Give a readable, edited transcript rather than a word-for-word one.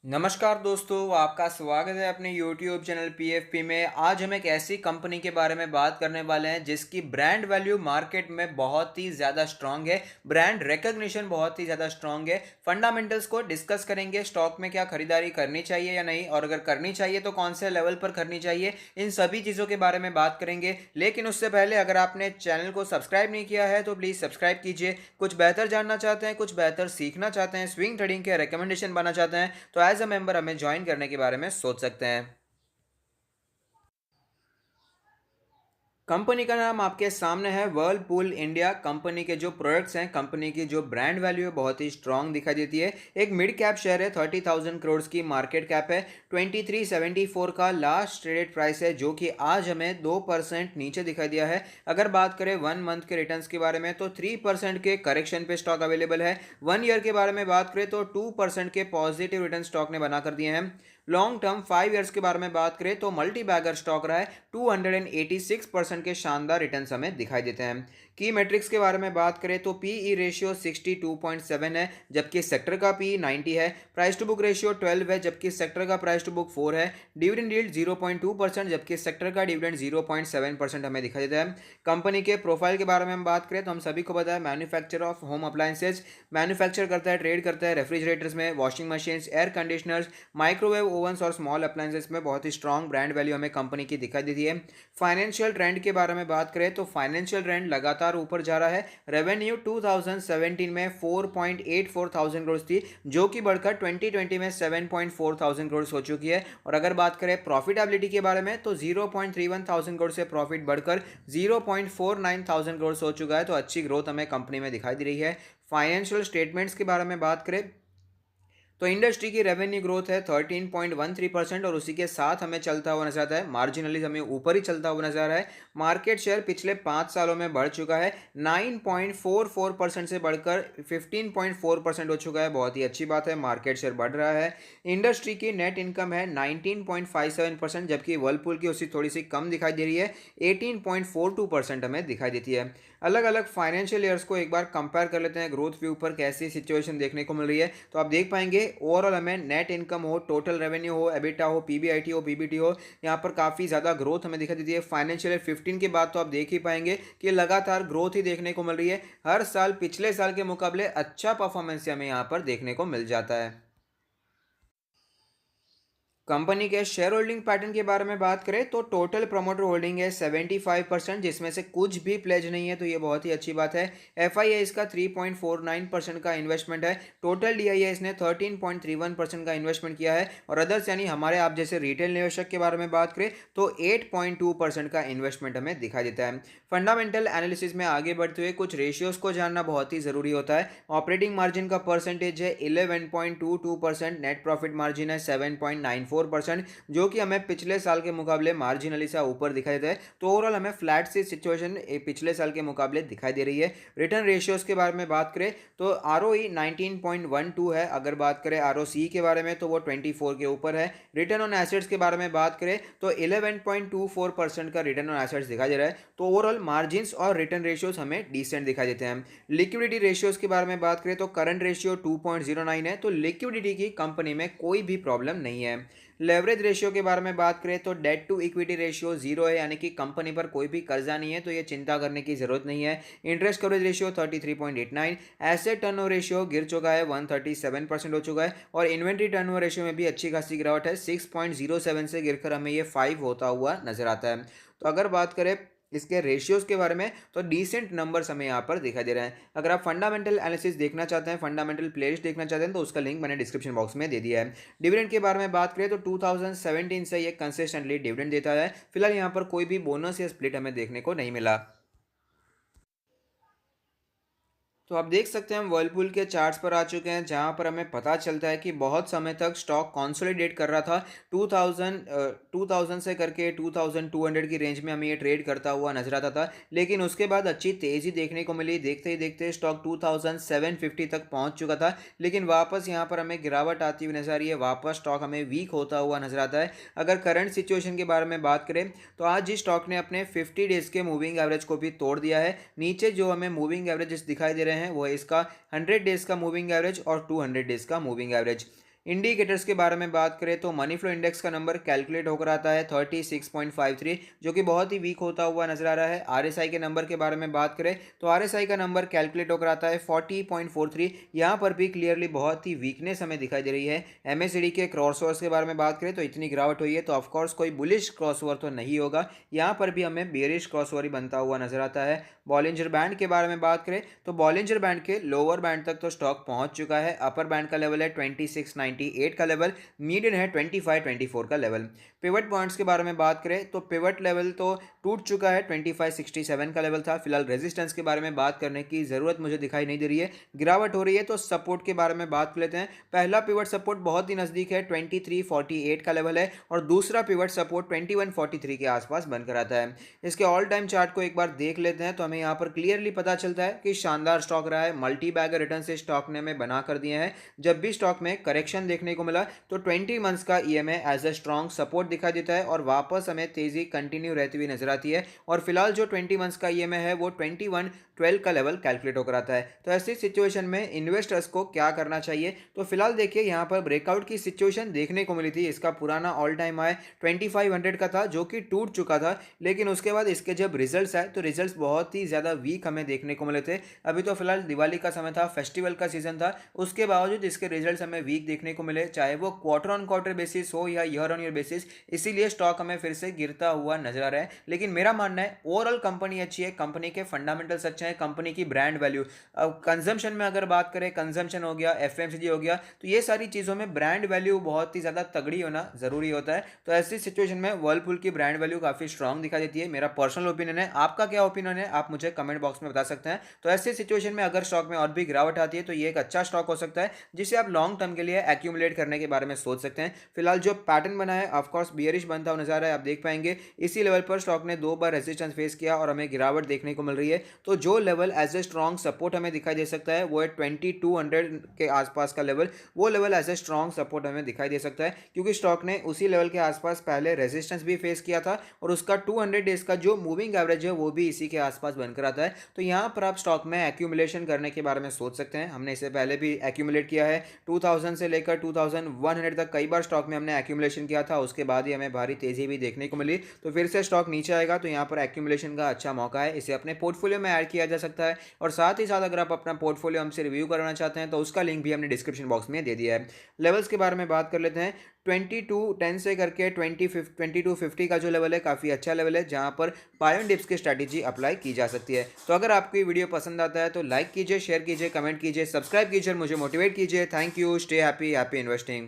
नमस्कार दोस्तों, आपका स्वागत है अपने YouTube चैनल पीएफपी में। आज हम एक ऐसी कंपनी के बारे में बात करने वाले हैं जिसकी ब्रांड वैल्यू मार्केट में बहुत ही ज़्यादा स्ट्रांग है, ब्रांड रिकॉग्निशन बहुत ही ज़्यादा स्ट्रांग है। फंडामेंटल्स को डिस्कस करेंगे, स्टॉक में क्या खरीदारी करनी चाहिए या नहीं, और अगर करनी चाहिए तो कौन से लेवल पर करनी चाहिए, इन सभी चीज़ों के बारे में बात करेंगे। लेकिन उससे पहले अगर आपने चैनल को सब्सक्राइब नहीं किया है तो प्लीज़ सब्सक्राइब कीजिए। कुछ बेहतर जानना चाहते हैं, कुछ बेहतर सीखना चाहते हैं, स्विंग ट्रेडिंग के रिकमेंडेशन बनना चाहते हैं तो एज अ मेंबर हमें ज्वाइन करने के बारे में सोच सकते हैं। कंपनी का नाम आपके सामने है वर्लपूल इंडिया। कंपनी के जो प्रोडक्ट्स हैं, कंपनी की जो ब्रांड वैल्यू है बहुत ही स्ट्रांग दिखाई देती है। एक मिड कैप शेयर है, 30,000 करोड़ की मार्केट कैप है। 2374 का लास्ट ट्रेडेड प्राइस है जो कि आज हमें 2% नीचे दिखाई दिया है। अगर बात करें 1 मंथ के रिटर्न्स के बारे में तो 3% के करेक्शन पे स्टॉक अवेलेबल है। 1 ईयर के बारे में बात करें तो 2% के पॉजिटिव रिटर्न स्टॉक ने बना कर दिए हैं। लॉन्ग टर्म 5 ईयर्स के बारे में बात करें तो मल्टी बैगर स्टॉक रहा है। 286% के शानदार रिटर्न हमें दिखाई देते हैं। की मेट्रिक्स के बारे में बात करें तो पीई रेशियो 62.7 है जबकि सेक्टर का पीई 90 है। प्राइस टू बुक रेशियो 12 है जबकि सेक्टर का प्राइस टू बुक 4 है। डिविडेंड यील्ड 0.2% जबकि सेक्टर का डिविडेंड 0.7% हमें दिखाई देता है। कंपनी के प्रोफाइल के बारे में हम बात करें तो हम सभी को पता है manufacture of home appliances, manufacture करता है, ट्रेड करता है रेफ्रिजरेटर्स में, washing machines, air conditioners, microwave ovens और स्मॉल अप्लायंसेस में। बहुत ही स्ट्रांग ब्रांड वैल्यू हमें कंपनी की दिखाई देती है। फाइनेंशियल ट्रेंड के बारे में बात करें तो फाइनेंशियल ट्रेंड लगातार ऊपर जा रहा है। रेवेन्यू 2017 में 4.84 थाउजेंड करोड़ थी जो कि बढ़कर 2020 में 7.4 थाउजेंड करोड़ हो चुकी है। और अगर बात करें प्रॉफिटेबिलिटी के बारे में तो 0.31 थाउजेंड करोड़ से प्रॉफिट बढ़कर 0.49 थाउजेंड करोड़ हो चुका है। तो अच्छी ग्रोथ हमें कंपनी में दिखाई दे रही है। फाइनेंशियल स्टेटमेंट्स के बारे में बात करें तो इंडस्ट्री की रेवेन्यू ग्रोथ है 13.13% और उसी के साथ हमें चलता हुआ नजर आता है, मार्जिनली हमें ऊपर ही चलता हुआ नजर आ रहा है। मार्केट शेयर पिछले 5 सालों में बढ़ चुका है, 9.44% से बढ़कर 15.4% हो चुका है। बहुत ही अच्छी बात है, मार्केट शेयर बढ़ रहा है। इंडस्ट्री की नेट इनकम है 19.57% जबकि वर्लपूल की उससे थोड़ी सी कम दिखाई दे रही है, 18.42% हमें दिखाई देती है। अलग अलग फाइनेंशियल ईयर्स को एक बार कंपेयर कर लेते हैं, ग्रोथ व्यू पर कैसी सिचुएशन देखने को मिल रही है। तो आप देख पाएंगे ओवरऑल हमें नेट इनकम हो, टोटल रेवेन्यू हो, एबिटा हो, पीबीआईटी हो, पीबीटी हो, यहाँ पर काफ़ी ज़्यादा ग्रोथ हमें दिखाई देती है। फाइनेंशियल ईयर 15 के बाद तो आप देख ही पाएंगे कि लगातार ग्रोथ ही देखने को मिल रही है। हर साल पिछले साल के मुकाबले अच्छा परफॉर्मेंस हमें यहाँ पर देखने को मिल जाता है। कंपनी के शेयर होल्डिंग पैटर्न के बारे में बात करें तो टोटल प्रमोटर होल्डिंग है 75%, जिसमें से कुछ भी प्लेज नहीं है, तो ये बहुत ही अच्छी बात है। एफ आई आई इसका 3.49% का इन्वेस्टमेंट है। टोटल डी आई आई ने 13.31% का इन्वेस्टमेंट किया है। और अदर्स यानी हमारे आप जैसे रिटेल निवेशक के बारे में बात करें तो 8.2% का इन्वेस्टमेंट हमें दिखाई देता है। फंडामेंटल एनालिसिस में आगे बढ़ते हुए कुछ रेशियोज को जानना बहुत ही ज़रूरी होता है। ऑपरेटिंग मार्जिन का परसेंटेज है 11.22%, नेट प्रॉफिट मार्जिन है 7.94%, जो कि हमें पिछले साल के मुकाबले मार्जिनली सा ऊपर दिखाई देता है। तो ओवरऑल हमें फ्लैट सी सिचुएशन पिछले साल के मुकाबले दिखाई दे रही है। रिटर्न रेशियोज के बारे में बात करें तो आर ओ ई 19.12 है। अगर बात करें आर ओ सी के बारे में तो वो 24 के ऊपर है। रिटर्न ऑन एसेट्स के बारे में बात करें तो 11.24% का रिटर्न ऑन एसेट्स दिखाई दे रहा है। तो ओवरऑल मार्जिन्स और रिटर्न रेशियोज हमें डिसेंट दिखाई देते हैं। लिक्विडिटी रेशियोज के बारे में बात करें तो करंट रेशियो 2.09 है, तो लिक्विडिटी की कंपनी में कोई भी प्रॉब्लम नहीं है। लेवरेज रेशियो के बारे में बात करें तो डेट टू इक्विटी रेशियो 0 है, यानी कि कंपनी पर कोई भी कर्जा नहीं है, तो ये चिंता करने की जरूरत नहीं है। Interest coverage ratio 33.89, asset turnover ratio गिर चुका है, 137% हो चुका है। और इन्वेंट्री टर्नओवर रेशियो में भी अच्छी खासी गिरावट है, 6.07 से गिरकर हमें ये 5 होता हुआ नजर आता है। तो अगर बात करें इसके रेशियोज के बारे में तो डिसेंट नंबर्स हमें यहाँ पर दिखाई दे रहे हैं। अगर आप फंडामेंटल एनालिसिस देखना चाहते हैं, फंडामेंटल प्लेलिस्ट देखना चाहते हैं, तो उसका लिंक मैंने डिस्क्रिप्शन बॉक्स में दे दिया है। डिविडेंड के बारे में बात करें तो 2017 से ये कंसिस्टेंटली डिविडेंड देता है। फिलहाल यहाँ पर कोई भी बोनस या स्प्लिट हमें देखने को नहीं मिला। तो आप देख सकते हैं हम वर्लपूल के चार्ट्स पर आ चुके हैं, जहां पर हमें पता चलता है कि बहुत समय तक स्टॉक कंसोलिडेट कर रहा था। 2000 से करके 2200 की रेंज में हमें ये ट्रेड करता हुआ नजर आता था, लेकिन उसके बाद अच्छी तेज़ी देखने को मिली। देखते ही देखते स्टॉक 2750 तक पहुंच चुका था, लेकिन वापस यहाँ पर हमें गिरावट आती हुई नजर आ रही है। वापस स्टॉक हमें वीक होता हुआ नजर आता है। अगर करंट सिचुएशन के बारे में बात करें तो आज ही स्टॉक ने अपने 50 डेज के मूविंग एवरेज को भी तोड़ दिया है। नीचे जो हमें मूविंग एवरेजेस दिखाई दे रहे हैं वो है इसका 100 डेज का मूविंग एवरेज और 200 डेज का मूविंग एवरेज। इंडिकेटर्स के बारे में बात करें तो मनी फ्लो इंडेक्स का नंबर कैलकुलेट होकर आता है 36.53, जो कि बहुत ही वीक होता हुआ नजर आ रहा है। आरएसआई के नंबर के बारे में बात करें तो आरएसआई का नंबर कैलकुलेट होकर आता है 40.43। यहाँ पर भी क्लियरली बहुत ही वीकनेस हमें दिखाई दे रही है। एमएससीडी के क्रॉसओवर्स के बारे में बात करें तो इतनी गिरावट हुई है तो ऑफकोर्स कोई बुलिश क्रॉसओवर तो नहीं होगा, यहाँ पर भी हमें बेरिश क्रॉसओवर ही बनता हुआ नजर आता है। बॉलिंजर बैंड के बारे में बात करें तो बॉलिंजर बैंड के लोअर बैंड तक तो स्टॉक पहुंच चुका है। अपर बैंड का लेवल है 2698 का लेवल, मीडियन है 2524 का लेवल। पिवट पॉइंट्स के बारे में बात करें तो पिवट लेवल तो टूट चुका है, 2567 का लेवल था। फिलहाल रेजिस्टेंस के बारे में बात करने की जरूरत मुझे दिखाई नहीं दे रही है, गिरावट हो रही है। तो सपोर्ट के बारे में बात कर लेते हैं। पहला पिवट सपोर्ट बहुत ही नजदीक है, 2348 का लेवल है, और दूसरा पिवट सपोर्ट 2143 के आसपास बनकर आता है। इसके ऑल टाइम चार्ट को एक बार देख लेते हैं तो हमें यहाँ पर क्लियरली पता चलता है कि शानदार स्टॉक रहा है। मल्टी बैगर रिटर्न से स्टॉक ने हमें बना कर दिए हैं। जब भी स्टॉक में करेक्शन देखने को मिला तो 20 मंथ्स का EMA as a strong support दिखाई देता है और वापस हमें तेजी कंटिन्यू रहती हुई नजर आती है। और फिलहाल जो 20 मंथ्स का ईएमए है वो 2112 का लेवल कैलकुलेट होकर आता है। तो ऐसी सिचुएशन में इन्वेस्टर्स को क्या करना चाहिए? तो फिलहाल देखिए यहाँ पर ब्रेकआउट की सिचुएशन देखने को मिली थी। इसका पुराना ऑल टाइम हाई 2500 का था जो कि टूट चुका था, लेकिन उसके बाद इसके जब रिजल्ट्स आए तो रिजल्ट्स बहुत ही ज़्यादा वीक हमें देखने को मिले थे। अभी तो फिलहाल दिवाली का समय था, फेस्टिवल का सीजन था, उसके बावजूद इसके रिजल्ट्स हमें वीक देखने को मिले, चाहे वो क्वार्टर ऑन क्वार्टर बेसिस हो या ईयर ऑन ईयर बेसिस। इसीलिए स्टॉक हमें फिर से गिरता हुआ नजर आ रहा है। लेकिन मेरा मानना है ओवरऑल कंपनी अच्छी है, कंपनी के फंडामेंटल्स अच्छे हैं, कंपनी की ब्रांड वैल्यू। अब कंजम्पशन में अगर बात करें, कंजम्पशन हो गया, एफएमसीजी हो गया, तो ये सारी चीज़ों में ब्रांड वैल्यू बहुत ही ज़्यादा तगड़ी होना जरूरी होता है। तो ऐसी सिचुएशन में वर्लपूल की ब्रांड वैल्यू काफ़ी स्ट्रांग दिखाई देती है। मेरा पर्सनल ओपिनियन है, आपका क्या ओपिनियन है आप मुझे कमेंट बॉक्स में बता सकते हैं। तो ऐसी सिचुएशन में अगर स्टॉक में और भी गिरावट आती है तो ये एक अच्छा स्टॉक हो सकता है जिसे आप लॉन्ग टर्म के लिए एक्यूमुलेट करने के बारे में सोच सकते हैं। फिलहाल जो पैटर्न बना है ऑफकोर्स बियरिश बनता हुआ नजर आ रहा है, आप देख पाएंगे इसी लेवल पर स्टॉक ने 2 बार रेजिस्टेंस फेस किया और हमें गिरावट देखने को मिल रही है। तो जो level as a strong support हमें दिखाई दे सकता है वो है 2200 के आसपास का लेवल। वो level as a strong support हमें दिखाई दे सकता है क्योंकि स्टॉक ने उसी लेवल के आसपास पहले रेजिस्टेंस भी फेस किया था और उसका 200 डेज का जो मूविंग एवरेज है वो भी इसी के आसपास बनकर आता है। तो यहाँ पर आप स्टॉक में एक्यूमुलेशन करने के बारे में सोच सकते हैं। हमने इसे पहले भी एक्यूमुलेट किया है, 2000 से लेकर 2100 तक कई बार स्टॉक में हमने एक्यूमुलेशन किया था, उसके बाद ही हमें भारी तेजी भी देखने को मिली। तो फिर से स्टॉक नीचे आएगा तो यहाँ पर एक्यूमुलेशन का अच्छा मौका है, इसे अपने पोर्टफोलियो में ऐड किया जा सकता है। और साथ ही साथ अगर आप अपना पोर्टफोलियो हमसे रिव्यू करना चाहते हैं तो उसका लिंक भी हमने डिस्क्रिप्शन बॉक्स में दे दिया है। लेवल्स के बारे में बात कर लेते हैं। 2210 से करके 2250 का जो लेवल है काफ़ी अच्छा लेवल है जहां पर बाय ऑन डिप्स की स्ट्रैटेजी अप्लाई की जा सकती है। तो अगर आपको ये वीडियो पसंद आता है तो लाइक कीजिए, शेयर कीजिए, कमेंट कीजिए, सब्सक्राइब कीजिए और मुझे मोटिवेट कीजिए। Thank you, stay happy, happy investing.